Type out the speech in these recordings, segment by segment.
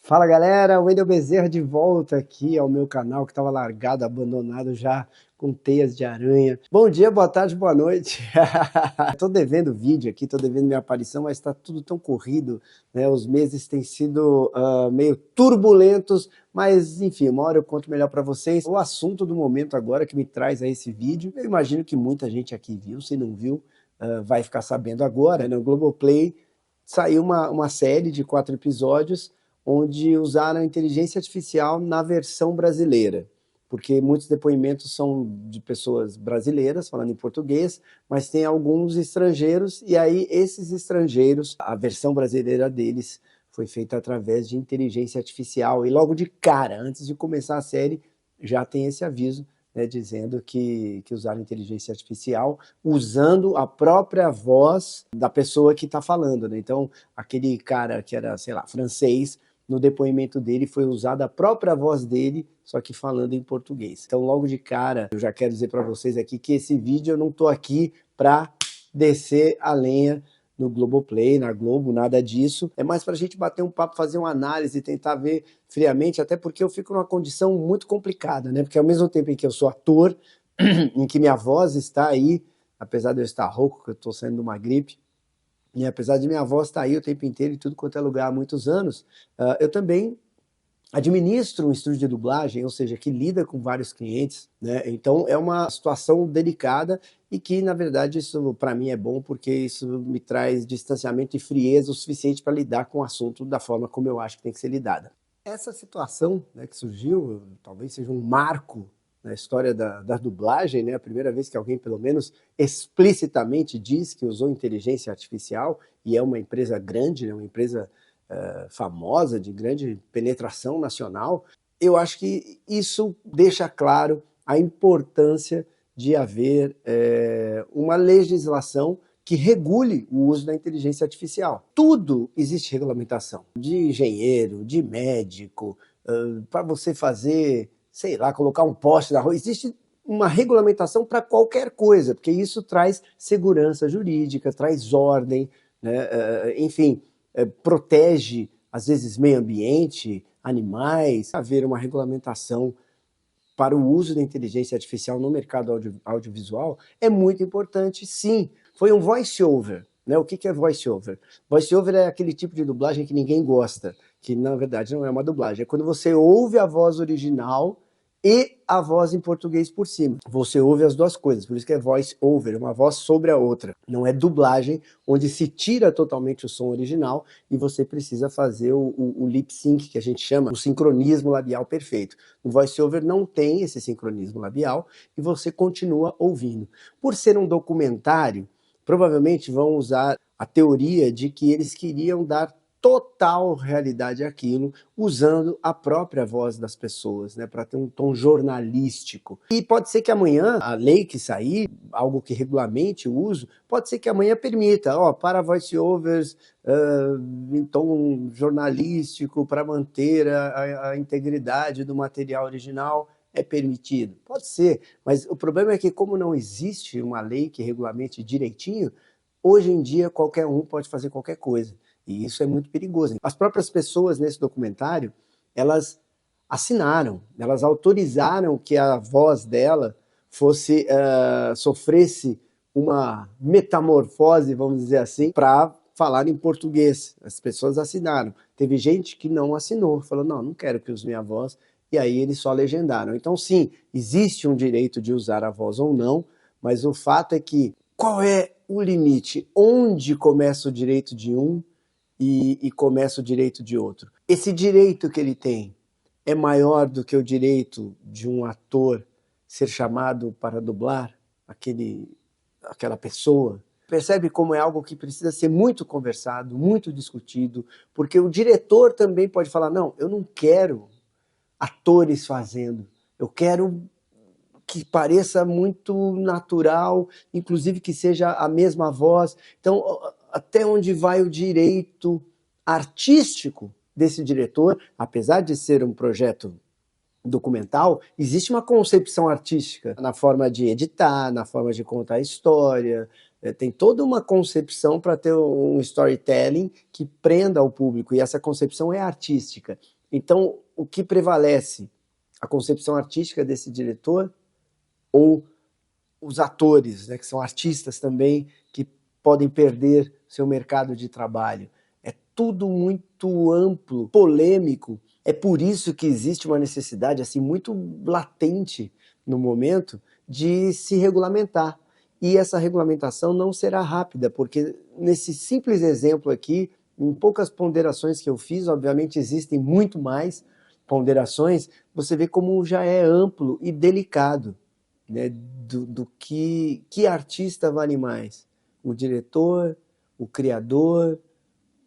Fala galera, Wendel Bezerra de volta aqui ao meu canal que estava largado, abandonado já com teias de aranha. Bom dia, boa tarde, boa noite. Tô devendo vídeo aqui, tô devendo minha aparição, mas está tudo tão corrido, né? Os meses têm sido meio turbulentos, mas enfim, uma hora eu conto melhor para vocês. O assunto do momento agora que me traz a esse vídeo, eu imagino que muita gente aqui viu, se não viu, vai ficar sabendo agora, né? No Globoplay saiu uma série de 4 episódios onde usaram a inteligência artificial na versão brasileira, porque muitos depoimentos são de pessoas brasileiras, falando em português, mas tem alguns estrangeiros, e aí esses estrangeiros, a versão brasileira deles foi feita através de inteligência artificial, e logo de cara, antes de começar a série, já tem esse aviso, né, dizendo que usaram inteligência artificial, usando a própria voz da pessoa que está falando, né? Então, aquele cara que era, sei lá, francês, no depoimento dele foi usada a própria voz dele, só que falando em português. Então, logo de cara, eu já quero dizer para vocês aqui que esse vídeo eu não estou aqui para descer a lenha no Globoplay, na Globo, nada disso. É mais para a gente bater um papo, fazer uma análise, tentar ver friamente, até porque eu fico numa condição muito complicada, né? Porque ao mesmo tempo em que eu sou ator, em que minha voz está aí, apesar de eu estar rouco, que eu estou saindo de uma gripe, e apesar de minha voz estar aí o tempo inteiro, em tudo quanto é lugar há muitos anos, eu também administro um estúdio de dublagem, ou seja, que lida com vários clientes, né? Então é uma situação delicada e que, na verdade, isso para mim é bom porque isso me traz distanciamento e frieza o suficiente para lidar com o assunto da forma como eu acho que tem que ser lidada. Essa situação, né, que surgiu, talvez seja um marco na história da dublagem, né? A primeira vez que alguém, pelo menos explicitamente, diz que usou inteligência artificial, e é uma empresa grande, né? Uma empresa famosa, de grande penetração nacional. Eu acho que isso deixa claro a importância de haver uma legislação que regule o uso da inteligência artificial. Tudo existe regulamentação, de engenheiro, de médico, para você fazer, sei lá, colocar um poste na rua, existe uma regulamentação para qualquer coisa, porque isso traz segurança jurídica, traz ordem, né? Enfim, protege, às vezes, meio ambiente, animais. Haver uma regulamentação para o uso da inteligência artificial no mercado audiovisual é muito importante, sim. Foi um voice-over. Né? O que é voice-over? Voice-over é aquele tipo de dublagem que ninguém gosta, que na verdade não é uma dublagem. É quando você ouve a voz original e a voz em português por cima. Você ouve as duas coisas, por isso que é voice over, uma voz sobre a outra. Não é dublagem, onde se tira totalmente o som original e você precisa fazer o lip sync, que a gente chama, o sincronismo labial perfeito. No voice over não tem esse sincronismo labial e você continua ouvindo. Por ser um documentário, provavelmente vão usar a teoria de que eles queriam dar total realidade àquilo, usando a própria voz das pessoas, né, para ter um tom jornalístico. E pode ser que amanhã a lei que sair, algo que regulamente o uso, pode ser que amanhã permita, para voice-overs em tom jornalístico, para manter a integridade do material original, é permitido. Pode ser, mas o problema é que como não existe uma lei que regulamente direitinho, hoje em dia qualquer um pode fazer qualquer coisa. E isso é muito perigoso. As próprias pessoas nesse documentário, elas assinaram, elas autorizaram que a voz dela fosse sofresse uma metamorfose, vamos dizer assim, para falar em português. As pessoas assinaram. Teve gente que não assinou, falou, não quero que use minha voz, e aí eles só legendaram. Então, sim, existe um direito de usar a voz ou não, mas o fato é que qual é o limite? Onde começa o direito de um e começa o direito de outro? Esse direito que ele tem é maior do que o direito de um ator ser chamado para dublar aquela pessoa? Percebe como é algo que precisa ser muito conversado, muito discutido, porque o diretor também pode falar, não, eu não quero atores fazendo, eu quero que pareça muito natural, inclusive que seja a mesma voz. Então, até onde vai o direito artístico desse diretor, apesar de ser um projeto documental, existe uma concepção artística na forma de editar, na forma de contar a história, Tem toda uma concepção para ter um storytelling que prenda ao público, e essa concepção é artística. Então, o que prevalece? A concepção artística desse diretor ou os atores, né, que são artistas também, que podem perder seu mercado de trabalho? É tudo muito amplo, polêmico. É por isso que existe uma necessidade assim muito latente no momento de se regulamentar. E essa regulamentação não será rápida, porque nesse simples exemplo aqui, em poucas ponderações que eu fiz, obviamente existem muito mais ponderações, você vê como já é amplo e delicado, né, do que artista vale mais? O diretor, o criador,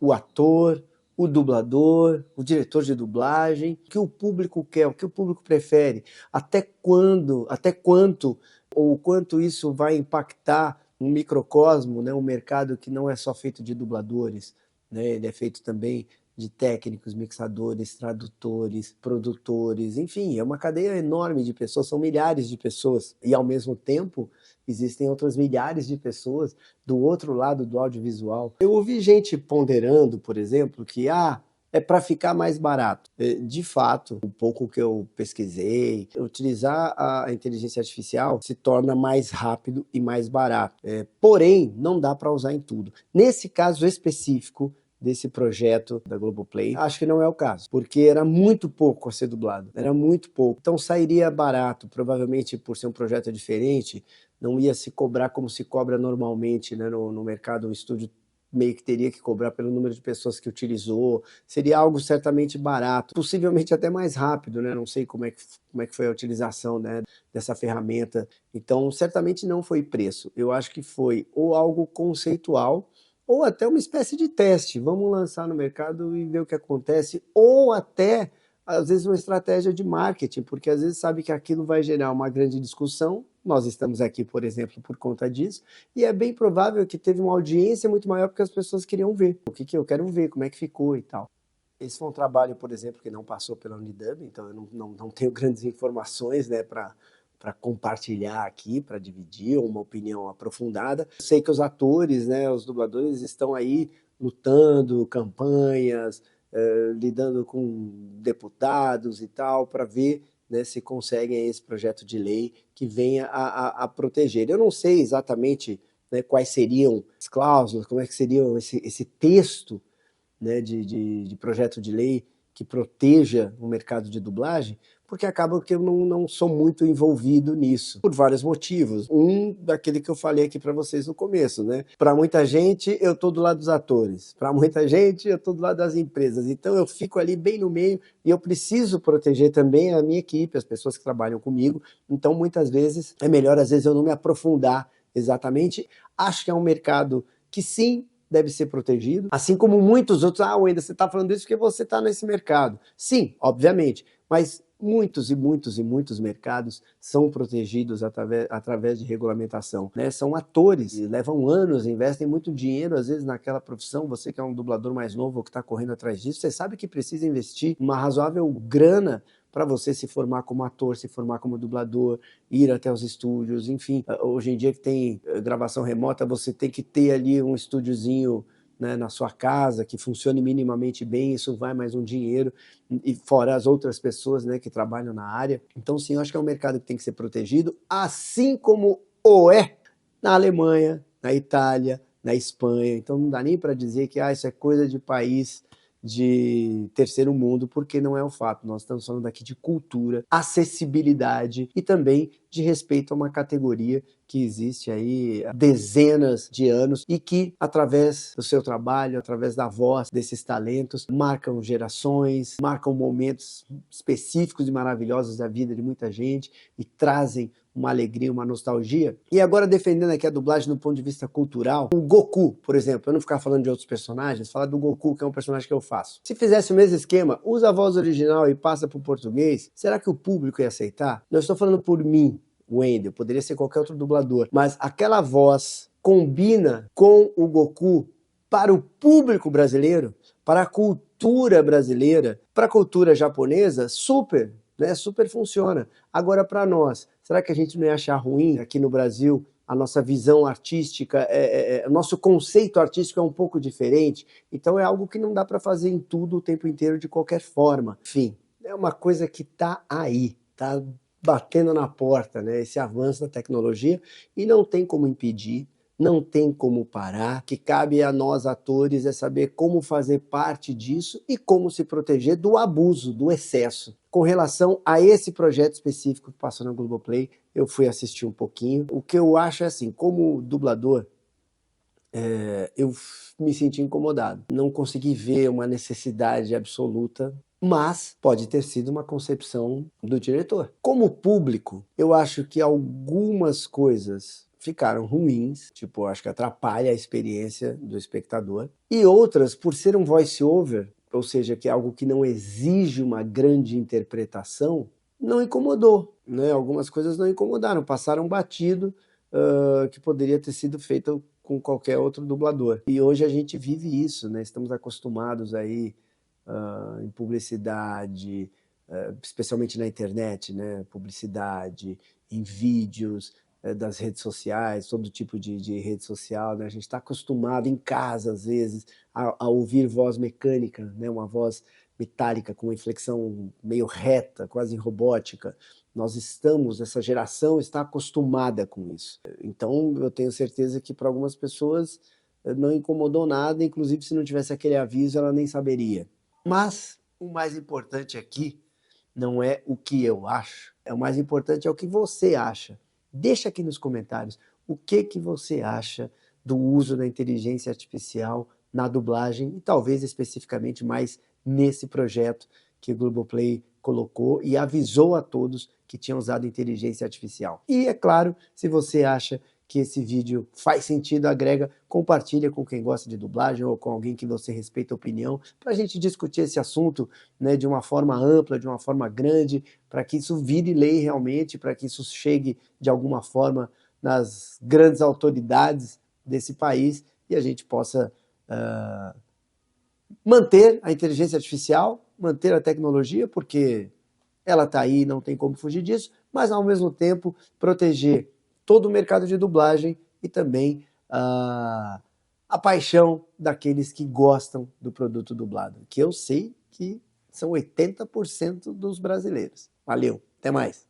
o ator, o dublador, o diretor de dublagem, o que o público quer, o que o público prefere, até quando, até quanto, ou quanto isso vai impactar um microcosmo, né, um mercado que não é só feito de dubladores, né, ele é feito também de técnicos, mixadores, tradutores, produtores, enfim, é uma cadeia enorme de pessoas, são milhares de pessoas, e ao mesmo tempo existem outras milhares de pessoas do outro lado do audiovisual. Eu ouvi gente ponderando, por exemplo, que é para ficar mais barato. De fato, um pouco que eu pesquisei, utilizar a inteligência artificial se torna mais rápido e mais barato. Porém, não dá para usar em tudo. Nesse caso específico desse projeto da Globoplay, acho que não é o caso, porque era muito pouco a ser dublado, era muito pouco. Então sairia barato, provavelmente por ser um projeto diferente, não ia se cobrar como se cobra normalmente, né, no mercado, o estúdio meio que teria que cobrar pelo número de pessoas que utilizou, seria algo certamente barato, possivelmente até mais rápido, né? Não sei como é que foi a utilização, né, dessa ferramenta, então certamente não foi preço, eu acho que foi ou algo conceitual, ou até uma espécie de teste, vamos lançar no mercado e ver o que acontece, ou até, às vezes, uma estratégia de marketing, porque às vezes sabe que aquilo vai gerar uma grande discussão, nós estamos aqui, por exemplo, por conta disso, e é bem provável que teve uma audiência muito maior porque as pessoas queriam ver. O que eu quero ver, como é que ficou e tal. Esse foi um trabalho, por exemplo, que não passou pela Unidub, então eu não tenho grandes informações, né, para compartilhar aqui, para dividir uma opinião aprofundada. Sei que os atores, né, os dubladores estão aí lutando, campanhas, lidando com deputados e tal, para ver, né, se conseguem esse projeto de lei que venha a proteger. Eu não sei exatamente, né, quais seriam as cláusulas, como é que seria esse texto, né, de projeto de lei que proteja o mercado de dublagem, porque acaba que eu não sou muito envolvido nisso, por vários motivos. Um, daquele que eu falei aqui para vocês no começo, né? Para muita gente, eu estou do lado dos atores. Para muita gente, eu estou do lado das empresas. Então, eu fico ali bem no meio e eu preciso proteger também a minha equipe, as pessoas que trabalham comigo. Então, muitas vezes, é melhor, às vezes, eu não me aprofundar exatamente. Acho que é um mercado que, sim, deve ser protegido, assim como muitos outros. Wendel, você está falando isso porque você está nesse mercado. Sim, obviamente, mas muitos e muitos e muitos mercados são protegidos através de regulamentação, né? São atores, levam anos, investem muito dinheiro, às vezes, naquela profissão. Você que é um dublador mais novo ou que está correndo atrás disso, você sabe que precisa investir uma razoável grana para você se formar como ator, se formar como dublador, ir até os estúdios, enfim. Hoje em dia que tem gravação remota, você tem que ter ali um estúdiozinho, né, na sua casa, que funcione minimamente bem, isso vai mais um dinheiro, e fora as outras pessoas, né, que trabalham na área. Então, sim, eu acho que é um mercado que tem que ser protegido, assim como o é na Alemanha, na Itália, na Espanha. Então, não dá nem para dizer que isso é coisa de país de terceiro mundo, porque não é o fato. Nós estamos falando aqui de cultura, acessibilidade e também de respeito a uma categoria que existe aí há dezenas de anos e que, através do seu trabalho, através da voz desses talentos, marcam gerações, marcam momentos específicos e maravilhosos da vida de muita gente e trazem uma alegria, uma nostalgia. E agora, defendendo aqui a dublagem do ponto de vista cultural, o Goku, por exemplo, eu não ficar falando de outros personagens, falar do Goku, que é um personagem que eu faço. Se fizesse o mesmo esquema, usa a voz original e passa para o português, será que o público ia aceitar? Não estou falando por mim, Wendel, poderia ser qualquer outro dublador, mas aquela voz combina com o Goku para o público brasileiro, para a cultura brasileira, para a cultura japonesa, super, né? Super funciona. Agora, para nós, será que a gente não ia achar ruim aqui no Brasil a nossa visão artística, o nosso conceito artístico é um pouco diferente, então é algo que não dá para fazer em tudo o tempo inteiro de qualquer forma. Enfim, é uma coisa que está aí, está batendo na porta, né? Esse avanço da tecnologia, e não tem como impedir, não tem como parar, que cabe a nós atores é saber como fazer parte disso e como se proteger do abuso, do excesso. Com relação a esse projeto específico que passou na Globoplay, eu fui assistir um pouquinho. O que eu acho é assim, como dublador, eu me senti incomodado. Não consegui ver uma necessidade absoluta, mas pode ter sido uma concepção do diretor. Como público, eu acho que algumas coisas ficaram ruins, tipo, eu acho que atrapalha a experiência do espectador, e outras, por ser um voice-over, ou seja, que é algo que não exige uma grande interpretação, não incomodou, né? Algumas coisas não incomodaram, passaram batido, que poderia ter sido feito com qualquer outro dublador. E hoje a gente vive isso, né? Estamos acostumados aí em publicidade, especialmente na internet, né? Publicidade, em vídeos, das redes sociais, todo tipo de rede social, né? A gente está acostumado em casa, às vezes, a ouvir voz mecânica, né? Uma voz metálica com uma inflexão meio reta, quase robótica. Nós estamos, essa geração está acostumada com isso. Então, eu tenho certeza que para algumas pessoas não incomodou nada, inclusive se não tivesse aquele aviso, ela nem saberia. Mas o mais importante aqui não é o que eu acho, o mais importante é o que você acha. Deixa aqui nos comentários o que você acha do uso da inteligência artificial na dublagem e talvez especificamente mais nesse projeto que o Globoplay colocou e avisou a todos que tinham usado inteligência artificial. E é claro, se você acha que esse vídeo faz sentido, agrega, compartilha com quem gosta de dublagem ou com alguém que você respeita a opinião, para a gente discutir esse assunto, né, de uma forma ampla, de uma forma grande, para que isso vire lei realmente, para que isso chegue de alguma forma nas grandes autoridades desse país e a gente possa manter a inteligência artificial, manter a tecnologia, porque ela está aí, não tem como fugir disso, mas ao mesmo tempo proteger todo o mercado de dublagem e também a paixão daqueles que gostam do produto dublado, que eu sei que são 80% dos brasileiros. Valeu, até mais!